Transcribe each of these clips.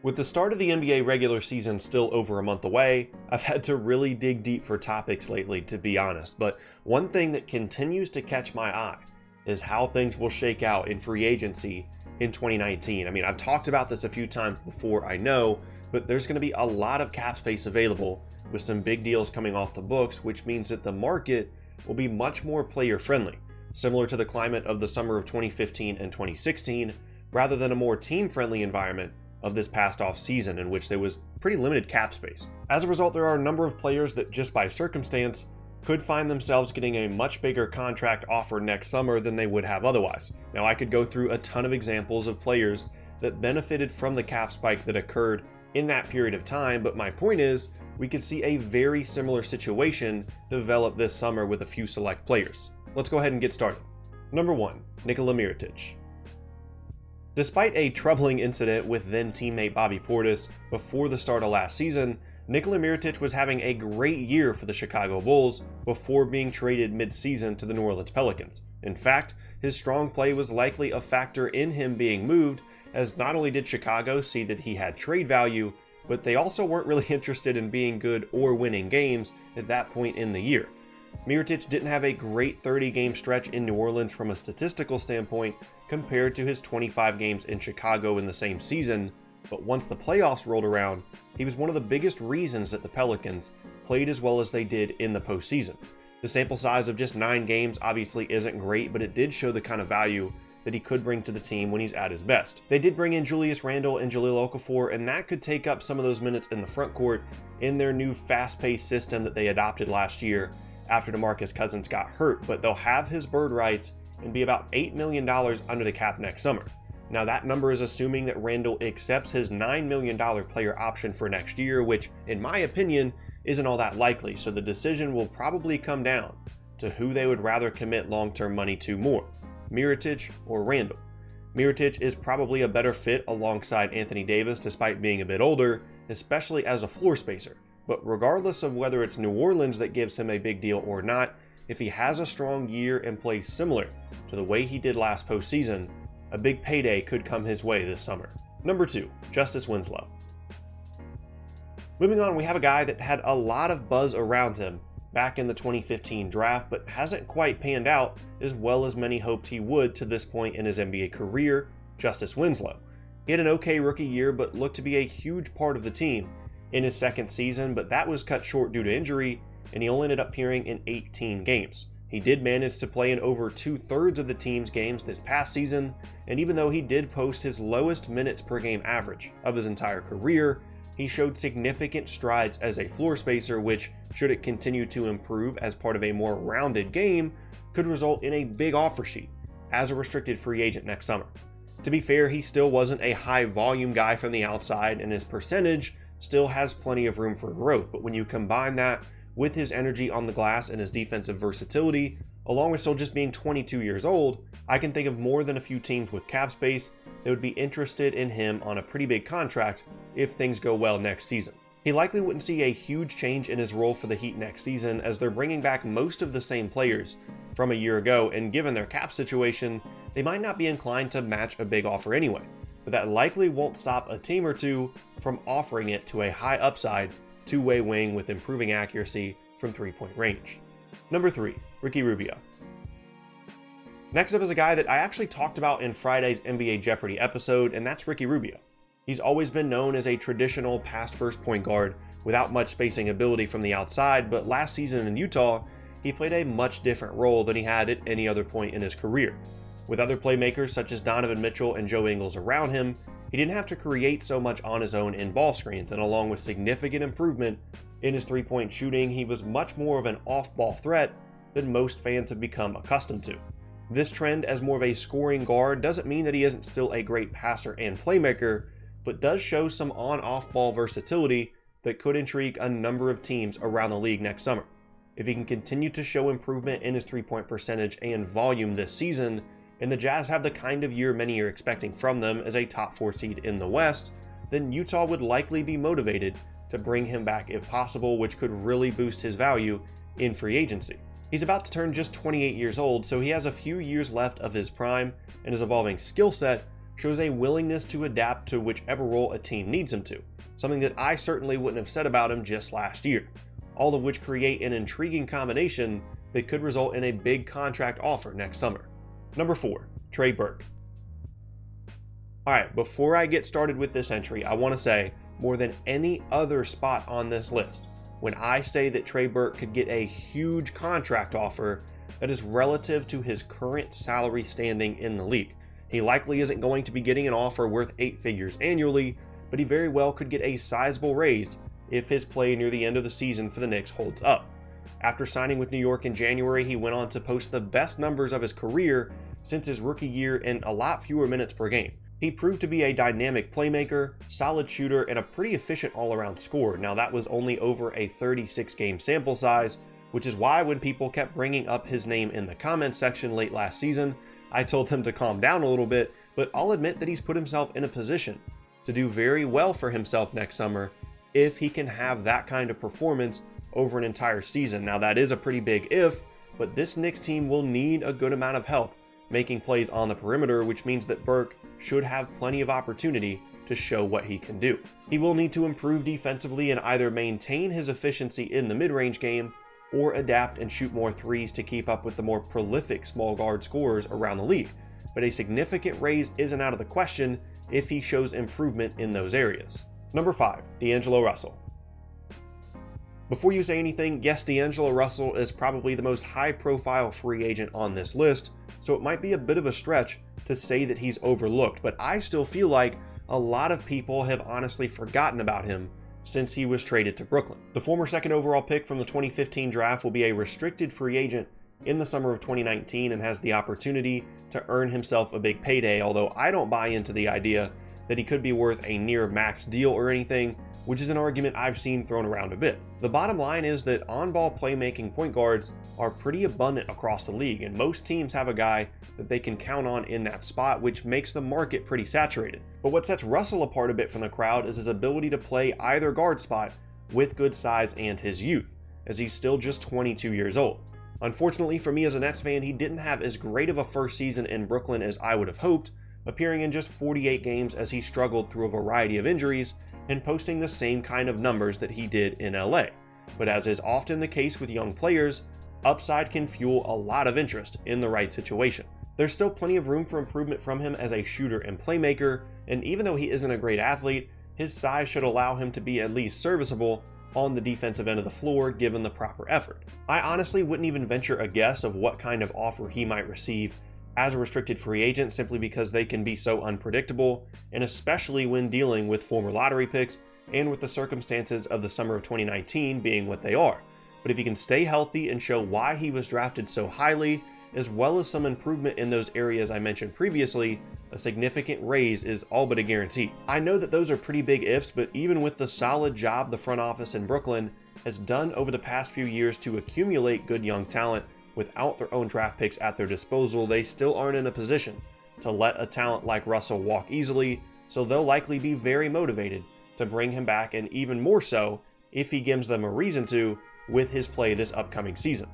With the start of the NBA regular season still over a month away, I've had to really dig deep for topics lately, to be honest, but one thing that continues to catch my eye is how things will shake out in free agency in 2019. I mean, I've talked about this a few times before, I know, but there's going to be a lot of cap space available with some big deals coming off the books, which means that the market will be much more player friendly, similar to the climate of the summer of 2015 and 2016, rather than a more team friendly environment of this past off season in which there was pretty limited cap space. As a result, there are a number of players that just by circumstance could find themselves getting a much bigger contract offer next summer than they would have otherwise. Now, I could go through a ton of examples of players that benefited from the cap spike that occurred in that period of time, but my point is we could see a very similar situation develop this summer with a few select players. Let's go ahead and get started. Number 1, Nikola Mirotic. Despite a troubling incident with then teammate Bobby Portis before the start of last season, Nikola Mirotic was having a great year for the Chicago Bulls before being traded mid-season to the New Orleans Pelicans. In fact, his strong play was likely a factor in him being moved, as not only did Chicago see that he had trade value, but they also weren't really interested in being good or winning games at that point in the year. Mirotic didn't have a great 30-game stretch in New Orleans from a statistical standpoint compared to his 25 games in Chicago in the same season, but once the playoffs rolled around, he was one of the biggest reasons that the Pelicans played as well as they did in the postseason. The sample size of just 9 games obviously isn't great, but it did show the kind of value that he could bring to the team when he's at his best. They did bring in Julius Randle and Jahlil Okafor, and that could take up some of those minutes in the front court in their new fast-paced system that they adopted last year after DeMarcus Cousins got hurt, but they'll have his bird rights and be about $8 million under the cap next summer. Now, that number is assuming that Randle accepts his $9 million player option for next year, which, in my opinion, isn't all that likely, so the decision will probably come down to who they would rather commit long-term money to more, Mirotic or Randle. Mirotic is probably a better fit alongside Anthony Davis despite being a bit older, especially as a floor spacer. But regardless of whether it's New Orleans that gives him a big deal or not, if he has a strong year and plays similar to the way he did last postseason, a big payday could come his way this summer. Number 2, Justise Winslow. Moving on, we have a guy that had a lot of buzz around him back in the 2015 draft, but hasn't quite panned out as well as many hoped he would to this point in his NBA career, Justise Winslow. He had an okay rookie year, but looked to be a huge part of the team in his second season, but that was cut short due to injury, and he only ended up appearing in 18 games. He did manage to play in over 2/3 of the team's games this past season, and even though he did post his lowest minutes per game average of his entire career, he showed significant strides as a floor spacer, which, should it continue to improve as part of a more rounded game, could result in a big offer sheet as a restricted free agent next summer. To be fair, he still wasn't a high volume guy from the outside, and his percentage still has plenty of room for growth, but when you combine that with his energy on the glass and his defensive versatility, along with still just being 22 years old, I can think of more than a few teams with cap space that would be interested in him on a pretty big contract if things go well next season. He likely wouldn't see a huge change in his role for the Heat next season, as they're bringing back most of the same players from a year ago, and given their cap situation, they might not be inclined to match a big offer anyway. But that likely won't stop a team or two from offering it to a high upside two-way wing with improving accuracy from three-point range. Number 3, Ricky Rubio. Next up is a guy that I actually talked about in Friday's NBA Jeopardy episode, and that's Ricky Rubio. He's always been known as a traditional pass-first point guard without much spacing ability from the outside, but last season in Utah, he played a much different role than he had at any other point in his career. With other playmakers such as Donovan Mitchell and Joe Ingles around him, he didn't have to create so much on his own in ball screens, and along with significant improvement in his three-point shooting, he was much more of an off-ball threat than most fans have become accustomed to. This trend as more of a scoring guard doesn't mean that he isn't still a great passer and playmaker, but does show some on-off ball versatility that could intrigue a number of teams around the league next summer. If he can continue to show improvement in his three-point percentage and volume this season, and the Jazz have the kind of year many are expecting from them as a top 4 seed in the West, then Utah would likely be motivated to bring him back if possible, which could really boost his value in free agency. He's about to turn just 28 years old, so he has a few years left of his prime, and his evolving skill set shows a willingness to adapt to whichever role a team needs him to, something that I certainly wouldn't have said about him just last year, all of which create an intriguing combination that could result in a big contract offer next summer. Number 4, Trey Burke. Alright, before I get started with this entry, I want to say, more than any other spot on this list, when I say that Trey Burke could get a huge contract offer that is relative to his current salary standing in the league. He likely isn't going to be getting an offer worth 8 figures annually, but he very well could get a sizable raise if his play near the end of the season for the Knicks holds up. After signing with New York in January, he went on to post the best numbers of his career since his rookie year in a lot fewer minutes per game. He proved to be a dynamic playmaker, solid shooter, and a pretty efficient all-around scorer. Now that was only over a 36-game sample size, which is why when people kept bringing up his name in the comments section late last season, I told them to calm down a little bit, but I'll admit that he's put himself in a position to do very well for himself next summer if he can have that kind of performance over an entire season. Now that is a pretty big if, but this Knicks team will need a good amount of help making plays on the perimeter, which means that Burke should have plenty of opportunity to show what he can do. He will need to improve defensively and either maintain his efficiency in the mid-range game or adapt and shoot more threes to keep up with the more prolific small guard scorers around the league. But a significant raise isn't out of the question if he shows improvement in those areas. Number 5, D'Angelo Russell. Before you say anything, yes, D'Angelo Russell is probably the most high-profile free agent on this list, so it might be a bit of a stretch to say that he's overlooked, but I still feel like a lot of people have honestly forgotten about him since he was traded to Brooklyn. The former second overall pick from the 2015 draft will be a restricted free agent in the summer of 2019 and has the opportunity to earn himself a big payday, although I don't buy into the idea that he could be worth a near max deal or anything, which is an argument I've seen thrown around a bit. The bottom line is that on-ball playmaking point guards are pretty abundant across the league, and most teams have a guy that they can count on in that spot, which makes the market pretty saturated. But what sets Russell apart a bit from the crowd is his ability to play either guard spot with good size and his youth, as he's still just 22 years old. Unfortunately for me as a Nets fan, he didn't have as great of a first season in Brooklyn as I would have hoped, appearing in just 48 games as he struggled through a variety of injuries and posting the same kind of numbers that he did in LA. But as is often the case with young players, upside can fuel a lot of interest in the right situation. There's still plenty of room for improvement from him as a shooter and playmaker, and even though he isn't a great athlete, his size should allow him to be at least serviceable on the defensive end of the floor given the proper effort. I honestly wouldn't even venture a guess of what kind of offer he might receive as a restricted free agent, simply because they can be so unpredictable, and especially when dealing with former lottery picks and with the circumstances of the summer of 2019 being what they are. But if he can stay healthy and show why he was drafted so highly, as well as some improvement in those areas I mentioned previously, a significant raise is all but a guarantee. I know that those are pretty big ifs, but even with the solid job the front office in Brooklyn has done over the past few years to accumulate good young talent without their own draft picks at their disposal, they still aren't in a position to let a talent like Russell walk easily, so they'll likely be very motivated to bring him back, and even more so if he gives them a reason to with his play this upcoming season.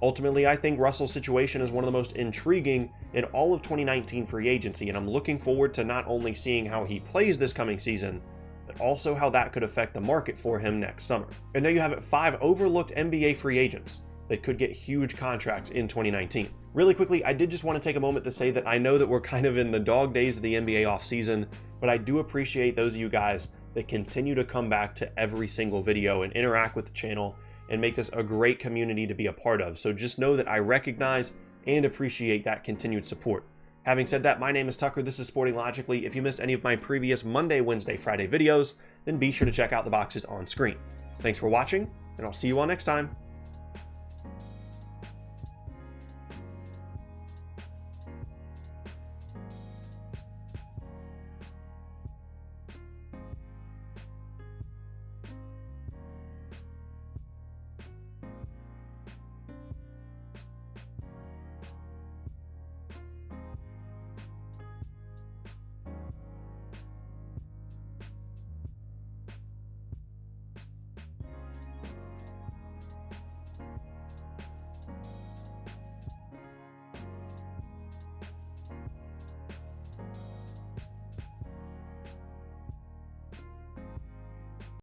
Ultimately, I think Russell's situation is one of the most intriguing in all of 2019 free agency, and I'm looking forward to not only seeing how he plays this coming season, but also how that could affect the market for him next summer. And there you have it, 5 overlooked NBA free agents that could get huge contracts in 2019. Really quickly, I did just want to take a moment to say that I know that we're kind of in the dog days of the NBA offseason, but I do appreciate those of you guys that continue to come back to every single video and interact with the channel and make this a great community to be a part of. So just know that I recognize and appreciate that continued support. Having said that, my name is Tucker. This is Sporting Logically. If you missed any of my previous Monday, Wednesday, Friday videos, then be sure to check out the boxes on screen. Thanks for watching, and I'll see you all next time.